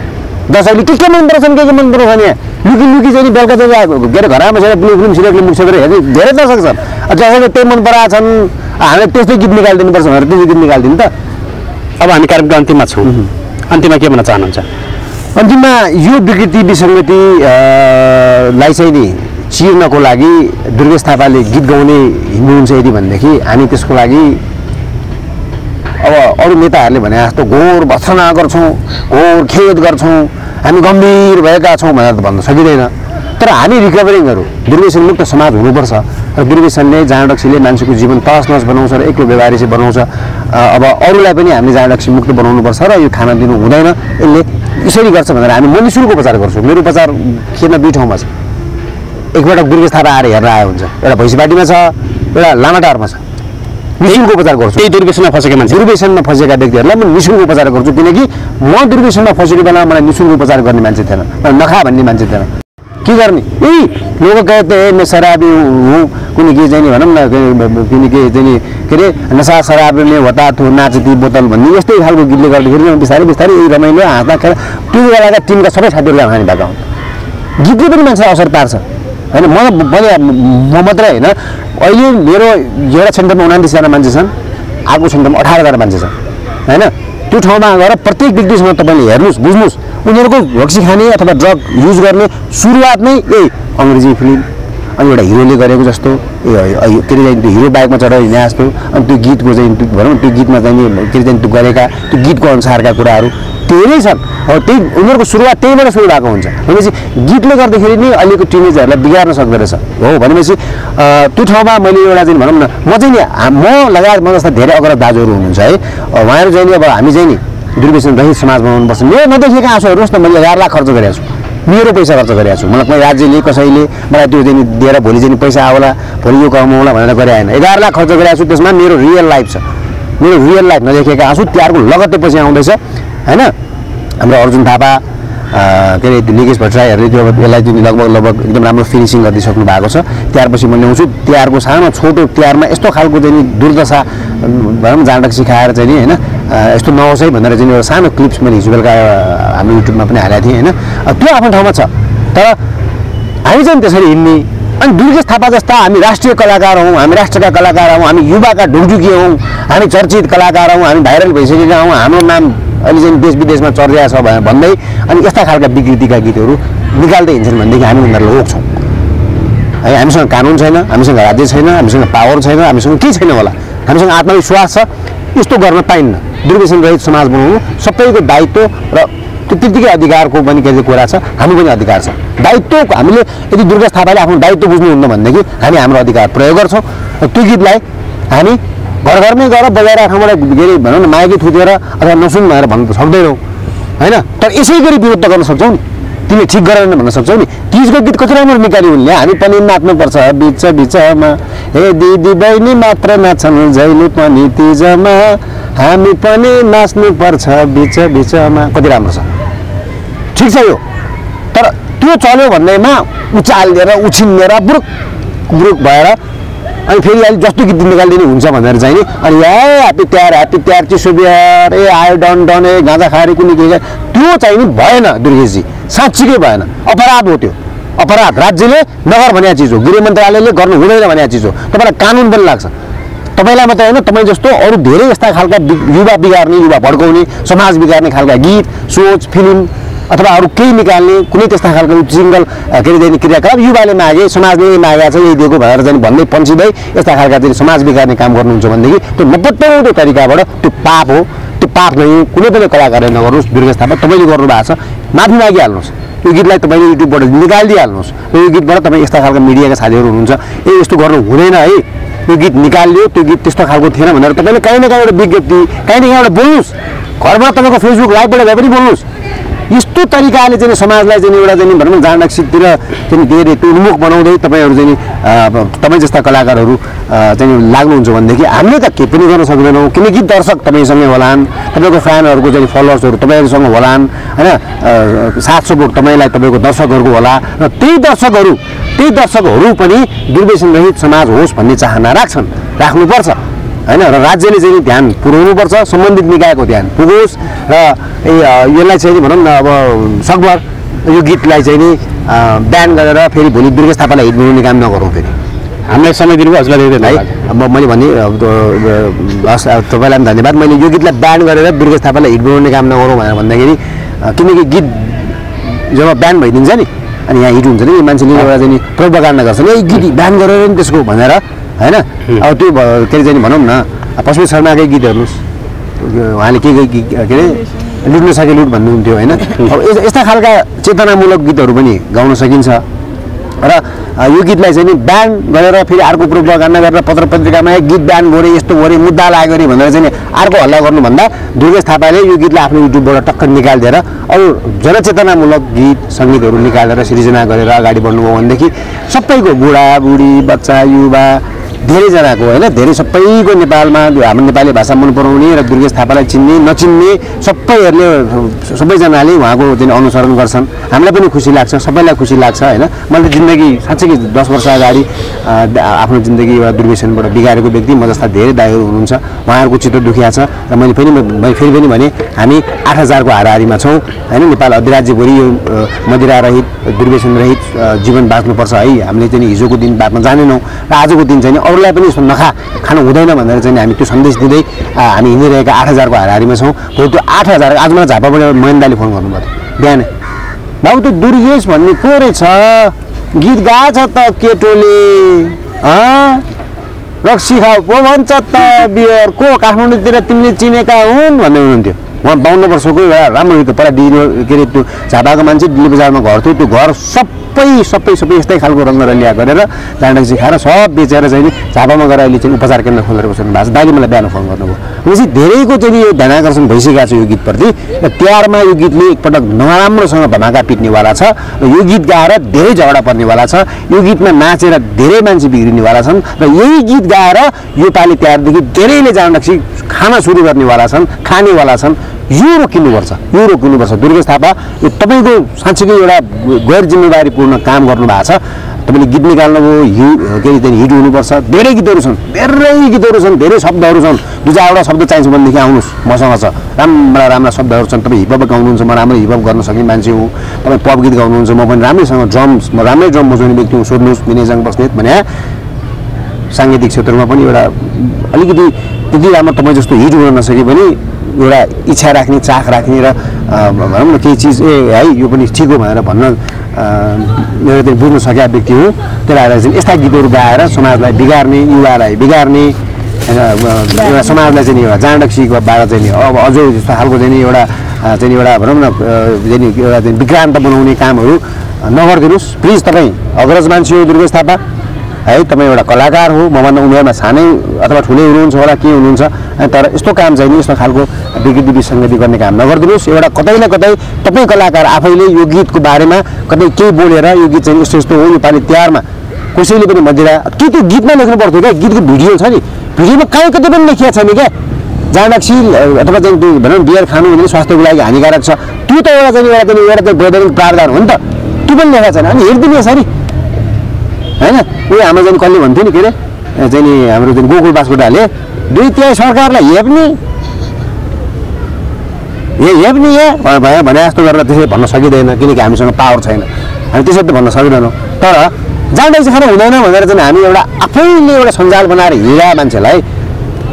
दर्शकले के मन पराउँछन् के मन पराउँछन् यहाँ लुकी लुकी चाहिँ बेलुका चाहिँ के अरे घरमा बसेर फिल्म सिरियलले मुख सेकेर हेर्ने धेरै दर्शक छन्। जसले त्यही मन पराएको छन् हामीले त्यस्तै गीत निकालिदिनुपर्छ भनेर त्यस्तै गीत निकालिदिनु त। अब हामी कार्यक्रमको अन्तिममा छौँ, अन्तिममा के भन्न चाहनुहुन्छ? अन्तिममा यो विकृति विसङ्गतिलाई चाहिँ नि चिर्नको लागि दुर्गेश थापाले गीत गाउने हिँड्नुहुन्छ यदि भनेदेखि हामी त्यसको लागि अब अरू नेताहरूले भने जस्तो घोर भर्त्सना गर्छौँ, घोर खेद गर्छौँ, हामी गम्भीर भएका छौँ भनेर त भन्न सकिँदैन। तर हामी रिकभरिङहरू दुर्व्यसन मुक्त समाज हुनुपर्छ र दुर्व्यसनले जाँडक्सीले मान्छेको जीवन तहस नहस बनाउँछ र एक्लो व्यवहारिसी बनाउँछ। अब अरूलाई पनि हामीले जाँडक्सी मुक्त बनाउनुपर्छ र यो खाना दिनु हुँदैन, यसले यसरी गर्छ भनेर हामी म निःशुल्क उपचार गर्छु। मेरो उपचार खेतमा 2 ठाउँमा छ। एकपटक दुर्गेश थापा आएर हेर्न आयो हुन्छ, एउटा भैँसीपाटीमा छ, एउटा लामाटारमा छ। निःशुल्क उपचार गर्छु। त्यही दुर्व्यसनमा फसेका मान्छे, दुर्व्यसनमा फसेका व्यक्तिहरूलाई म निःशुल्क उपचार गर्छु। किनकि म दुर्व्यसनमा फसेको बेला मलाई निःशुल्क उपचार गर्ने मान्छे थिएन, नखा भन्ने मान्छे थिएन। के गर्ने लोग कहते हैं मैं शराबी हूँ, कुनै के चाहिँ भनौँ न कुनै के चाहिँ के अरे नसा शराब में होता थियो नाचती बोतल भन्ने यस्तै खालको गीतले गर्दाखेरि बिस्तारै बिस्तारै यही रमाइलो हाँस्दा खेल्दा त्यो बेलाका टिमका सबै साथीहरूलाई खाने भएको हुन्। गीतले पनि मान्छेलाई असर पार्छ होइन। म मात्रै होइन, अहिले मेरो एउटा सेन्टरमा 29जना मान्छे छन्, अर्को सेन्टरमा 18जना मान्छे छन् होइन। त्यो ठाउँमा गएर प्रत्येक व्यक्तिसँग तपाईँले हेर्नुहोस् बुझ्नुहोस् उनीहरूको रक्सी खाने अथवा ड्रग युज गर्ने सुरुवात नै यही अङ्ग्रेजी फिल्म अनि एउटा हिरोले गरेको जस्तो के अरे चाहिँ त्यो हिरो बाइकमा चढेर हिँडे जस्तो अनि त्यो गीतको चाहिँ भनौँ त्यो गीतमा चाहिँ के अरे चाहिँ त्यो गरेका त्यो गीतको अनुसारका कुराहरू धेरै छन्। अब त्यही उनीहरूको सुरुवात त्यहीबाट सुरु भएको हुन्छ भनेपछि गीतले गर्दाखेरि नै अहिलेको टिनेजरहरूलाई बिगार्न सक्दो रहेछ हो भनेपछि त्यो ठाउँमा मैले एउटा चाहिँ भनौँ न म चाहिँ नि म लगायत म जस्ता धेरै अग्रज दाजुहरू हुनुहुन्छ है, उहाँहरू चाहिँ नि अब हामी चाहिँ नि दुर्व्यसन रहित समाज बनाउनुपर्छ। मेरो नदेखिएका आँसु हेर्नुहोस् न, मैले 11 लाख खर्च गरेको छु, मेरो पैसा खर्च गरेको छु। मलाई राज्यले कसैले मलाई त्यो चाहिँ दिएर भोलि चाहिँ पैसा आउला भोलि यो कमाउला भनेर गरे होइन। 11 लाख खर्च गरेको छु, त्यसमा मेरो रियल लाइफ छ, मेरो रियल लाइफ नदेखेका आँसु तिहारको लगत्तै पछि आउँदैछ होइन। हाम्रो अर्जुन थापा के अरे निकेश भट्टराईहरूले त्यो यसलाई चाहिँ लगभग एकदम राम्रो फिनिसिङ गरिदिइसक्नु भएको छ। तिहारपछि म ल्याउँछु तिहारको सानो छोटो तिहारमा यस्तो खालको चाहिँ दुर्दशा भनौँ जाँडक सिकाएर चाहिँ नि होइन यस्तो नहोस् है भनेर चाहिँ एउटा सानो क्लिप्स मैले हिजो बेलुका हाम्रो युट्युबमा पनि हालेको थिएँ होइन। त्यो आफ्नो ठाउँमा छ तर हामी चाहिँ त्यसरी हिँड्ने। अनि दुर्गेश थापा जस्ता हामी राष्ट्रिय कलाकार हौँ, हामी राष्ट्रका कलाकार हौँ, हामी युवाका ढुकढुकी हौँ, हामी चर्चित कलाकार हौँ, हामी भाइरल भइसकेका हौँ, हाम्रो नाम अहिले चाहिँ देश विदेशमा चलिरहेको छ भन्दै अनि यस्ता खालका विकृतिका गीतहरू निकाल्दै हिँड्छन् भनेदेखि हामी उनीहरूलाई रोक्छौँ है। हामीसँग कानुन छैन, हामीसँग राज्य छैन, हामीसँग पावर छैन, हामीसँग केही छैन होला, हामीसँग आत्मविश्वास छ। यस्तो गर्न पाइन्न। दुर्व्यसन रहित समाज बनाउनु सबैको दायित्व र त्यतिकै अधिकारको पनि के कुरा छ, हामी पनि अधिकार छ। दायित्व हामीले यदि दुर्गेश थापाले आफ्नो दायित्व बुझ्नुहुन्न भनेदेखि हामी हाम्रो अधिकार प्रयोग गर्छौँ र त्यो गीतलाई हामी घर घरमै गएर बजाएर ठाउँबाट के अरे भनौँ न माइकी थुतेर अथवा नसुन भनेर भन्न त सक्दैनौँ होइन। तर यसै गरी विरोध गर्न सक्छौँ नि, तिमीले ठिक गरेन भन्न सक्छौ नि। तिजको गीत कति राम्रो निकाल्यो उनले, हामी पनि नाच्नुपर्छ बिच बिचमा, हे दिदी बहिनी मात्र नाच्छन् जहिले पनि तिजमा, हामी पनि नाच्नुपर्छ बिच बिचमा, कति राम्रो छ। ठिक छ यो, तर त्यो चल्यो भन्दैमा उचालिएर उछिन्नेर बुरुक बुरुक भएर अनि फेरि अहिले जस्तो गीत निकालिदिने हुन्छ भनेर चाहिँ नि अनि ह्याप्पी तिहार चिसो बिहार आयो डन गाँजा खाएर कुनै के त्यो चाहिँ नि भएन दुर्गेशजी साँच्चीकै भएन अपराध हो त्यो अपराध राज्यले नगर भनेको चिज हो गृह मन्त्रालयले गर्नु हुँदैन भनेको चिज हो तपाईँलाई कानुन पनि लाग्छ तपाईँलाई मात्रै होइन तपाईँ जस्तो अरू धेरै यस्ता खालका युवा बिगार्ने युवा भड्काउने समाज बिगार्ने खालका गीत सोच फिल्म अथवा अरू केही निकाल्ने कुनै त्यस्ता खालको सिङ्गल के अरे क्रियाकलाप युवाले मागे समाजले मागेको छ यही दिएको भनेर चाहिँ भन्दै पन्छिँदै यस्ता खालका चाहिँ समाज बिगार्ने काम गर्नुहुन्छ भनेदेखि त्यो नपत्याउँदो तरिकाबाट त्यो पाप हो त्यो पाप नै कुनै पनि कलाकारले नगर्नुहोस् दुर्गेश थापा तपाईँले गर्नुभएको छ माफी मागिहाल्नुहोस् यो गीतलाई तपाईँले युट्युबबाट निकालिदिइहाल्नुहोस् यो गीतबाट तपाईँ यस्ता खालका मिडियाका साथीहरू हुनुहुन्छ यस्तो गर्नु हुँदैन है यो गीत निकालियो त्यो गीत त्यस्तो खालको थिएन भनेर तपाईँले काहीँ न काहीँ एउटा विज्ञप्ति काहीँ न काहीँ एउटा बोल्नुहोस् घरमा तपाईँको फेसबुक लाइभबाट भए पनि बोल्नुहोस् यस्तो तरिकाले चाहिँ समाजलाई चाहिँ एउटा चाहिँ भनौँ न जाँडकसिततिर चाहिँ धेरै त्यो उन्मुख बनाउँदै तपाईँहरू चाहिँ तपाईँ जस्ता कलाकारहरू चाहिँ लाग्नुहुन्छ भनेदेखि हामीले त के पनि गर्न सक्दैनौँ किनकि दर्शक तपाईँसँगै होलान् तपाईँको फ्यानहरूको चाहिँ फलोवर्सहरू तपाईँहरूसँग होलान् होइन साथ सपोर्ट तपाईँलाई तपाईँको दर्शकहरूको होला र त्यही दर्शकहरू पनि दुर्व्यसनरहित समाज होस् भन्ने चाहना राख्नुपर्छ होइन र राज्यले चाहिँ ध्यान पुर्याउनुपर्छ सम्बन्धित निकायको ध्यान पुगोस् र यसलाई चाहिँ भनौँ न अब सकभर यो गीतलाई चाहिँ नि ब्यान गरेर फेरि भोलि दुर्गेश थापालाई हिट बनाउने काम नगरौँ फेरि हामीलाई समय दिनुभयो हजुरलाई धेरै है अब मैले भने तपाईँलाई पनि धन्यवाद मैले यो गीतलाई ब्यान गरेर दुर्गेश थापालाई हिट बनाउने काम नगरौँ भनेर भन्दाखेरि किनकि गीत जब ब्यान भइदिन्छ नि अनि यहाँ हिट हुन्छ नि मान्छेले एउटा चाहिँ प्रोपागान्डा गर्छ नि गीत ब्यान गरेर नि त्यसको भनेर होइन अब त्यो के अरे चाहिँ भनौँ न पशुपति शर्माकै गीत हेर्नुहोस् उहाँले के अरे लुट्न सके लुट भन्नुहुन्थ्यो होइन अब यस्ता खालका चेतनामूलक गीतहरू पनि गाउन सकिन्छ र यो गीतलाई चाहिँ नि ब्यान गरेर फेरि अर्को प्रोपागान्डा गरेर पत्र पत्रिकामा गीत ब्यान गरे यस्तो गरे मुद्दा लाग्यो अरे भनेर चाहिँ अर्को हल्ला गर्नुभन्दा दुर्गेश थापाले यो गीतलाई आफ्नो युट्युबबाट टक्क निकालिदिएर अरू जनचेतनामूलक गीत सङ्गीतहरू निकालेर सिर्जना गरेर अगाडि बढ्नुभयो भनेदेखि सबैको बुढा बुढी बच्चा युवा धेरैजनाको होइन धेरै सबैको नेपालमा हाम्रो नेपाली भाषा मन पराउने र दुर्गेश थापालाई चिन्ने नचिन्ने सबैहरूले सबैजनाले उहाँको चाहिँ अनुसरण गर्छन् हामीलाई पनि खुसी लाग्छ सबैलाई खुसी लाग्छ होइन मैले जिन्दगी साँच्चै 10 वर्ष अगाडि आफ्नो जिन्दगी एउटा दुर्व्यसनबाट बिगारेको व्यक्ति म जस्ता धेरै दाइहरू हुनुहुन्छ उहाँहरूको चित्त दुखिया छ र मैले फेरि पनि भने हामी 8000 को हाराहारीमा छौँ होइन नेपाल अधिराज्यभरि यो मदिरा रहित दुर्व्यसन रहित जीवन बाँच्नुपर्छ है हामीले चाहिँ हिजोको दिन बाँच्न जानेनौँ र आजको दिन चाहिँ अरूलाई पनि यस्तो खानु हुँदैन भनेर चाहिँ हामी त्यो सन्देश दिँदै हामी हिँडिरहेका 8000 को हाराहारीमा छौँ त्यो 8000 आज मलाई झापाबाट महेन्द्रले फोन गर्नुभयो बिहान बाबु त्यो दुर्गेश भन्ने को रहेछ गीत गाछ त केटोले रक्सी खाऊ पो भन्छ त बियर को काठमाडौँतिर तिमीले चिनेका हुन् भन्दै हुनुहुन्थ्यो उहाँ 52 वर्षको एउटा राम्रो गीत पहिला के अरे त्यो झापाको मान्छे दिल्ली बजारमा घर थियो त्यो घर सबै यस्तै खालको रङ्गरलिया गरेर जाँडक्सी खाएर सब बेचेर चाहिँ झापामा गएर अहिले चाहिँ उपचार केन्द्र खोलेर बस्नु भएको छ दाइले मलाई बिहान फोन गर्नुभयो भनेपछि धेरैको चाहिँ यो ध्यानाकर्षण भइसकेको छ यो गीतप्रति र तिहारमा यो गीतले एकपटक नराम्रोसँग धमाका पिट्नेवाला छ र यो गीत गाएर धेरै झगडा पर्नेवाला छ यो गीतमा नाचेर धेरै मान्छे बिग्रिनेवाला छन् र यही गीत गाएर यो पालि तिहारदेखि धेरैले जाँडक्सी खान सुरु गर्नेवाला छन् खानेवाला छन् यो रोक्नुपर्छ दुर्गेश थापा यो तपाईँको साँच्चीकै एउटा गैर जिम्मेवारीपूर्ण काम गर्नुभएको छ तपाईँले गीत निकाल्नुभयो के अरे हिट हुनुपर्छ धेरै गीतहरू छन् धेरै शब्दहरू छन् 2-4वटा शब्द चाहिन्छ भनेदेखि आउनुहोस् मसँग छ राम्रा शब्दहरू छन् तपाईँ हिपहप गाउनुहुन्छ म राम्रो हिपहप गर्न सक्ने मान्छे हुँ तपाईँ पप गीत गाउनुहुन्छ म पनि राम्रैसँग म राम्रै ड्रम बजाउने व्यक्ति हुँ सोध्नुहोस् विनय जङ बस्नेत भने साङ्गीतिक क्षेत्रमा पनि एउटा अलिकति त्यति राम्रो तपाईँ जस्तो हिट हुन नसके पनि एउटा इच्छा राख्ने चाख राख्ने र भनौँ न केही चिज है यो पनि ठिक हो भनेर भन्न मेरो चाहिँ बुझ्न सकेका व्यक्ति हुँ त्यही भएर चाहिँ यस्ता गीतहरू गाएर समाजलाई बिगार्ने युवालाई बिगार्ने एउटा समाजलाई चाहिँ एउटा जाँडक्सीबाट चाहिँ अब अझै जस्तो खालको चाहिँ एउटा भनौँ न एउटा चाहिँ विक्रान्त बनाउने कामहरू नगरिदिनुहोस् प्लिज तपाईँ अग्रज मान्छे हो दुर्गेश थापा है तपाईँ एउटा कलाकार हो मभन्दा उमेरमा सानै अथवा ठुलै हुनुहुन्छ होला के हुनुहुन्छ तर यस्तो काम चाहिँ नि यस्तो खालको विकृति विसङ्गति गर्ने काम नगरिदिनुहोस् एउटा कतै न कतै तपाईँ कलाकार आफैले यो गीतको बारेमा कतै केही बोलेर यो गीत चाहिँ यस्तो हो यो पालि तिहारमा कसैले पनि मदिरा के त्यो गीतमा लेख्नु पर्थ्यो क्या गीतको भिडियो छ नि भिडियोमा कहीँ कतै पनि लेखिएको छैन क्या जाँडक्सी अथवा चाहिँ त्यो भनौँ बियर खानु भने स्वास्थ्यको लागि हानिकारक छ त्यो त एउटा चाहिँ वैधानिक प्रावधान हो नि त त्यो पनि लेखाएको छैन अनि हेरिदिनु यसरी होइन उयो हाम्रो चाहिँ कसले भन्थ्यो नि के अरे चाहिँ नि हाम्रो जुन गोकुल बास्कोटाले 2/3 सरकारलाई हेप्ने भने जस्तो गरेर त्यसरी भन्न सकिँदैन किनकि हामीसँग पावर छैन हामी त्यसरी त भन्न सक्दैनौँ तर जाँदै चाहिँ खान हुँदैन भनेर चाहिँ हामी एउटा आफैले एउटा सञ्जाल बनाएर हिँडेका मान्छेलाई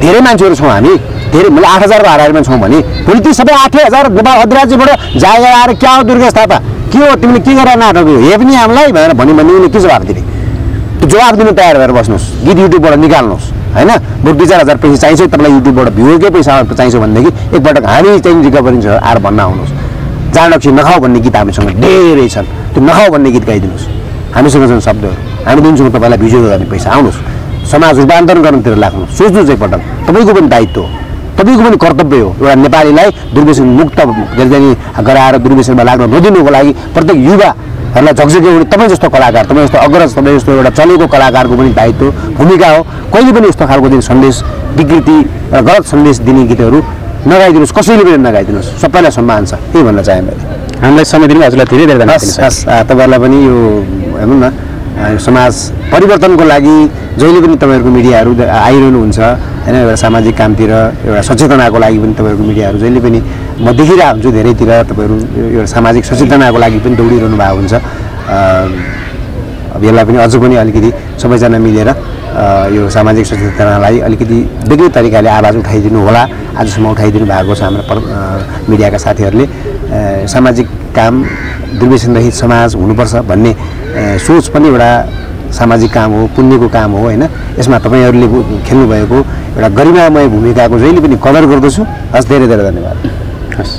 धेरै मान्छेहरू छौँ हामी धेरै मैले 8,000 को हाराहारीमा छौँ भने भोलि ती सबै 8,000 नेपाल अधिराज्यबाट जागा आएर क्या हो दुर्गेश थापा के हो तिमीले के गरेर नाटक हो हेप्ने हामीलाई भनेर भन्यो भने उनीले के जवाब दिने त्यो जवाब दिनु तयार भएर बस्नुहोस् गीत युट्युबबाट निकाल्नुहोस् होइन बरु 2-4 हजार पैसा चाहिन्छ तपाईँलाई युट्युबबाट भ्यूकै पैसा चाहिन्छ भनेदेखि एकपटक हामी चाहिँ रिकभरी छ आएर भन्न आउनुहोस् जाँडक्सी नखाऊ भन्ने गीत हामीसँग धेरै छन् त्यो नखाऊ भन्ने गीत गाइदिनुहोस् हामीसँग छन् शब्दहरू हामी दिन्छौँ तपाईँलाई भिडियो गर्ने पैसा आउनुहोस् समाज रूपान्तरण गर्नतिर लाग्नुहोस् सोच्नुहोस् एकपटक तपाईँको पनि दायित्व हो तपाईँको पनि कर्तव्य हो एउटा नेपालीलाई दुर्व्यसन मुक्त गराएर दुर्व्यसनमा लाग्न नदिनुको लागि प्रत्येक युवाहरूलाई झकझक्याउने तपाईँ जस्तो कलाकार तपाईँ जस्तो अग्रज तपाईँ जस्तो एउटा चलेको कलाकारको पनि दायित्व भूमिका हो कहिले पनि यस्तो खालको दिन सन्देश विकृति र गलत सन्देश दिने गीतहरू नगाइदिनुहोस् कसैले पनि नगाइदिनुहोस् सबैलाई सम्मान छ त्यही भन्न चाहे मैले हामीलाई समय दिनु हजुरलाई धेरै धेरै धन्यवाद तपाईँहरूलाई पनि यो हेर्नु न समाज परिवर्तनको लागि जहिले पनि तपाईँहरूको मिडियाहरू आइरहनुहुन्छ होइन एउटा सामाजिक कामतिर एउटा सचेतनाको लागि पनि तपाईँहरूको मिडियाहरू जहिले पनि म देखिरहेको हुन्छु धेरैतिर तपाईँहरू एउटा सामाजिक सचेतनाको लागि पनि दौडिरहनु भएको हुन्छ अब यसलाई पनि अझ पनि अलिकति सबैजना मिलेर यो सामाजिक सचेतनालाई अलिकति बेग्लै तरिकाले आवाज उठाइदिनु होला आजसम्म उठाइदिनु भएको छ हाम्रो मिडियाका साथीहरूले सामाजिक काम दुर्व्यसनरहित समाज हुनुपर्छ भन्ने सोच पनि एउटा सामाजिक काम हो पुण्यको काम हो होइन यसमा तपाईँहरूले खेल्नुभएको एउटा गरिमामय भूमिकाको जहिले पनि कदर गर्दछु हस् धेरै धेरै धन्यवाद हस्